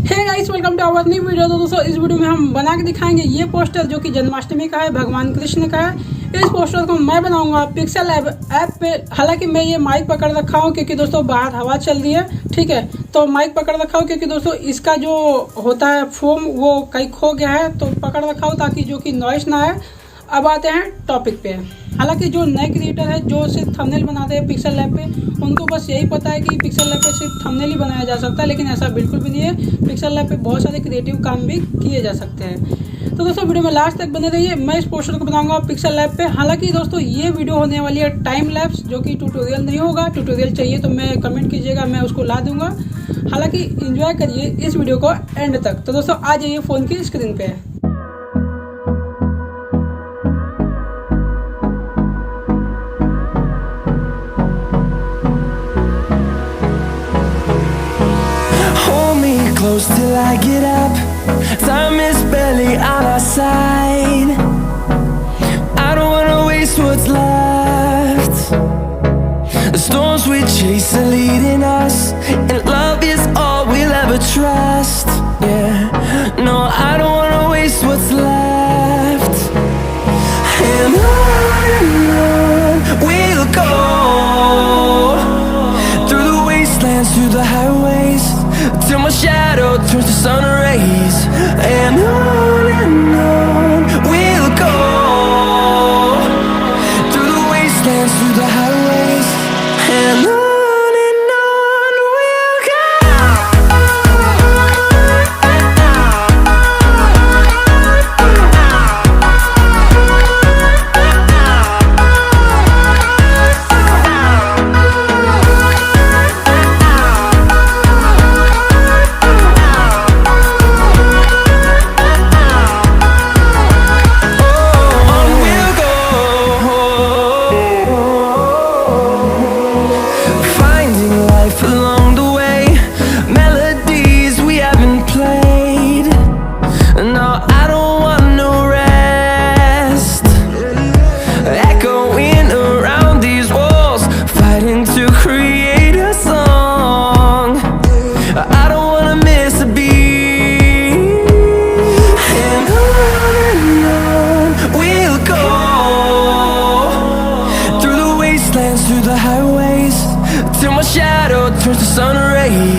Hey guys, welcome to our new video. तो दोस्तों इस वीडियो में हम बना के दिखाएंगे ये पोस्टर जो कि जन्माष्टमी का है, भगवान कृष्ण का है। इस पोस्टर को मैं बनाऊंगा पिक्सेलैब ऐप पे। हालांकि मैं ये माइक पकड़ रखा हूँ क्योंकि दोस्तों बाहर हवा चल रही है, ठीक है। तो माइक पकड़ रखा हूँ क्योंकि दोस्तों इसका जो होता है फोम वो कहीं खो गया है, तो पकड़ रखा हूँ ताकि जो कि नॉइस ना है। अब आते हैं टॉपिक पे। हालांकि जो नए क्रिएटर है जो सिर्फ थंबनेल बनाते हैं पिक्सेलैब पे, उनको बस यही पता है कि पिक्सेलैब पे सिर्फ थंबनेल ही बनाया जा सकता है, लेकिन ऐसा बिल्कुल भी नहीं है। पिक्सेलैब पे बहुत सारे क्रिएटिव काम भी किए जा सकते हैं। तो दोस्तों वीडियो में लास्ट तक बने रहिए। मैं इस पोस्टर को बनाऊंगा पिक्सेलैब पे। हालांकि दोस्तों ये वीडियो होने वाली है टाइम लैप्स, जो कि ट्यूटोरियल नहीं होगा। ट्यूटोरियल चाहिए तो मैं कमेंट कीजिएगा, मैं उसको ला दूंगा। हालांकि इंजॉय करिए इस वीडियो को एंड तक। तो दोस्तों आ जाइए फोन की स्क्रीन पे। Close till I get up. Time is barely on our side. I don't wanna waste what's left. The storms we chase are leading us, and love is all we'll ever trust. Yeah, no, I don't wanna waste what's left. And on we'll go, through the wastelands, through the highways, till my shadow turns to sun rays. And on we'll go, through the wastelands, through the highways. And on we'll go. Through the highways, till my shadow turns to sun rays.